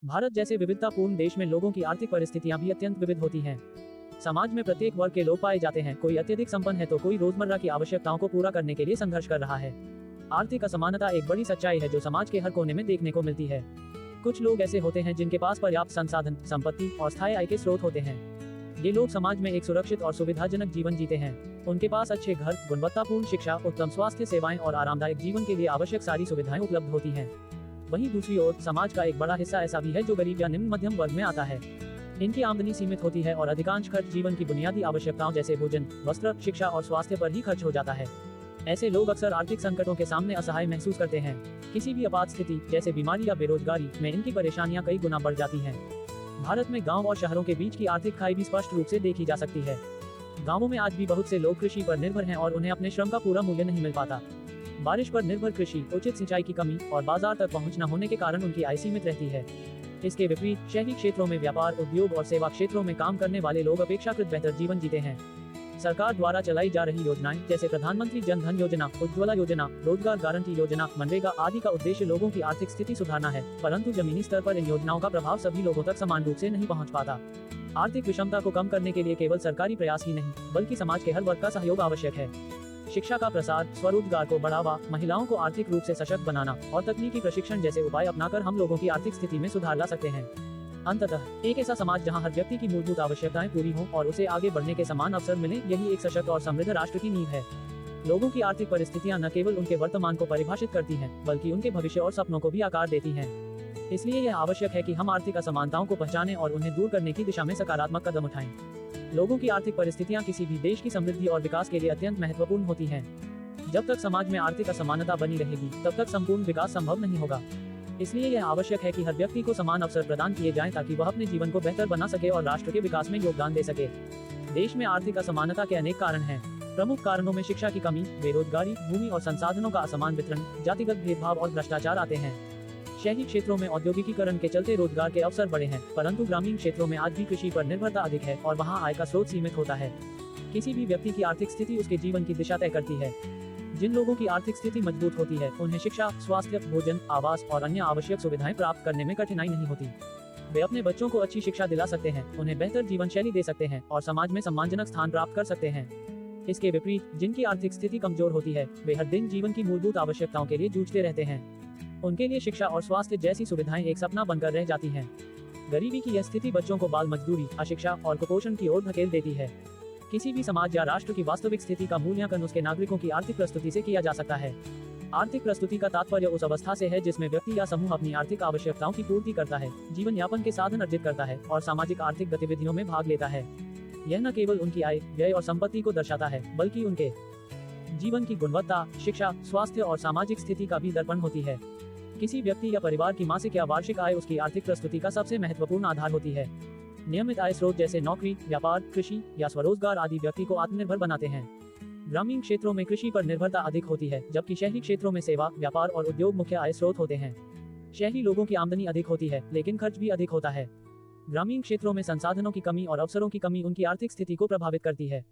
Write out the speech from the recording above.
भारत जैसे विविधतापूर्ण देश में लोगों की आर्थिक परिस्थितियां भी अत्यंत विविध होती हैं। समाज में प्रत्येक वर्ग के लोग पाए जाते हैं, कोई अत्यधिक संपन्न है तो कोई रोजमर्रा की आवश्यकताओं को पूरा करने के लिए संघर्ष कर रहा है। आर्थिक असमानता एक बड़ी सच्चाई है जो समाज के हर कोने में देखने को मिलती है। कुछ लोग ऐसे होते हैं जिनके पास पर्याप्त संसाधन, संपत्ति और स्थायी आय के स्रोत होते हैं। ये लोग समाज में एक सुरक्षित और सुविधाजनक जीवन जीते हैं। उनके पास अच्छे घर, गुणवत्तापूर्ण शिक्षा, उत्तम स्वास्थ्य सेवाएं और आरामदायक जीवन के लिए आवश्यक सारी सुविधाएं उपलब्ध होती हैं। वहीं दूसरी ओर समाज का एक बड़ा हिस्सा ऐसा भी है जो गरीब या निम्न मध्यम वर्ग में आता है। इनकी आमदनी सीमित होती है और अधिकांश खर्च जीवन की बुनियादी आवश्यकताओं जैसे भोजन, वस्त्र, शिक्षा और स्वास्थ्य पर ही खर्च हो जाता है। ऐसे लोग अक्सर आर्थिक संकटों के सामने असहाय महसूस करते हैं। किसी भी आपात स्थिति जैसे बीमारी या बेरोजगारी में इनकी परेशानियां कई गुना बढ़ जाती हैं। भारत में गांव और शहरों के बीच की आर्थिक खाई भी स्पष्ट रूप से देखी जा सकती है। गांवों में आज भी बहुत से लोग कृषि पर निर्भर हैं और उन्हें अपने श्रम का पूरा मूल्य नहीं मिल पाता। बारिश पर निर्भर कृषि, उचित सिंचाई की कमी और बाजार तक पहुंच न होने के कारण उनकी आय सीमित रहती है। इसके विपरीत शहरी क्षेत्रों में व्यापार, उद्योग और सेवा क्षेत्रों में काम करने वाले लोग अपेक्षाकृत बेहतर जीवन जीते हैं। सरकार द्वारा चलाई जा रही योजनाएं जैसे प्रधानमंत्री जन धन योजना, उज्ज्वला योजना, रोजगार गारंटी योजना, मनरेगा आदि का उद्देश्य लोगों की आर्थिक स्थिति सुधारना है, परंतु जमीनी स्तर पर इन योजनाओं का प्रभाव सभी लोगों तक समान रूप से नहीं पहुंच पाता। आर्थिक विषमता को कम करने के लिए केवल सरकारी प्रयास ही नहीं, बल्कि समाज के हर वर्ग का सहयोग आवश्यक है। शिक्षा का प्रसार, स्वरोजगार को बढ़ावा, महिलाओं को आर्थिक रूप से सशक्त बनाना और तकनीकी प्रशिक्षण जैसे उपाय अपनाकर हम लोगों की आर्थिक स्थिति में सुधार ला सकते हैं। अंततः एक ऐसा समाज जहां हर व्यक्ति की मूलभूत आवश्यकताएं पूरी हों और उसे आगे बढ़ने के समान अवसर मिले, यही एक सशक्त और समृद्ध राष्ट्र की नींव है। लोगों की आर्थिक परिस्थितियां न केवल उनके वर्तमान को परिभाषित करती हैं, बल्कि उनके भविष्य और सपनों को भी आकार देती हैं। इसलिए यह आवश्यक है कि हम आर्थिक असमानताओं को पहचानें और उन्हें दूर करने की दिशा में सकारात्मक कदम उठाएं। लोगों की आर्थिक परिस्थितियां किसी भी देश की समृद्धि और विकास के लिए अत्यंत महत्वपूर्ण होती हैं। जब तक समाज में आर्थिक असमानता बनी रहेगी, तब तक संपूर्ण विकास संभव नहीं होगा। इसलिए यह आवश्यक है कि हर व्यक्ति को समान अवसर प्रदान किए जाएं ताकि वह अपने जीवन को बेहतर बना सके और राष्ट्र के विकास में योगदान दे सके। देश में आर्थिक असमानता के अनेक कारण हैं। प्रमुख कारणों में शिक्षा की कमी, बेरोजगारी, भूमि और संसाधनों का असमान वितरण, जातिगत भेदभाव और भ्रष्टाचार आते हैं। शहरी क्षेत्रों में औद्योगिकीकरण के चलते रोजगार के अवसर बढ़े हैं, परंतु ग्रामीण क्षेत्रों में आज भी कृषि पर निर्भरता अधिक है और वहाँ आय का स्रोत सीमित होता है। किसी भी व्यक्ति की आर्थिक स्थिति उसके जीवन की दिशा तय करती है। जिन लोगों की आर्थिक स्थिति मजबूत होती है, उन्हें शिक्षा, स्वास्थ्य, भोजन, आवास और अन्य आवश्यक सुविधाएं प्राप्त करने में कठिनाई नहीं होती। वे अपने बच्चों को अच्छी शिक्षा दिला सकते हैं, उन्हें बेहतर जीवन शैली दे सकते हैं और समाज में सम्मानजनक स्थान प्राप्त कर सकते हैं। इसके विपरीत जिनकी आर्थिक स्थिति कमजोर होती है, वे हर दिन जीवन की मूलभूत आवश्यकताओं के लिए जूझते रहते हैं। उनके लिए शिक्षा और स्वास्थ्य जैसी सुविधाएं एक सपना बनकर रह जाती हैं। गरीबी की यह स्थिति बच्चों को बाल मजदूरी, अशिक्षा और कुपोषण की ओर धकेल देती है। किसी भी समाज या राष्ट्र की वास्तविक स्थिति का मूल्यांकन उसके नागरिकों की आर्थिक प्रस्तुति से किया जा सकता है। आर्थिक प्रस्तुति का तात्पर्य उस अवस्था से है जिसमें व्यक्ति या समूह अपनी आर्थिक आवश्यकताओं की पूर्ति करता है, जीवन यापन के साधन अर्जित करता है और सामाजिक आर्थिक गतिविधियों में भाग लेता है। यह न केवल उनकी आय, व्यय और संपत्ति को दर्शाता है, बल्कि उनके जीवन की गुणवत्ता, शिक्षा, स्वास्थ्य और सामाजिक स्थिति का भी दर्पण होती है। किसी व्यक्ति या परिवार की मासिक या वार्षिक आय उसकी आर्थिक प्रस्तुति का सबसे महत्वपूर्ण आधार होती है। नियमित आय स्रोत जैसे नौकरी, व्यापार, कृषि या स्वरोजगार आदि व्यक्ति को आत्मनिर्भर बनाते हैं। ग्रामीण क्षेत्रों में कृषि पर निर्भरता अधिक होती है, जबकि शहरी क्षेत्रों में सेवा, व्यापार और उद्योग मुख्य आय स्रोत होते हैं। शहरी लोगों की आमदनी अधिक होती है, लेकिन खर्च भी अधिक होता है। ग्रामीण क्षेत्रों में संसाधनों की कमी और अवसरों की कमी उनकी आर्थिक स्थिति को प्रभावित करती है।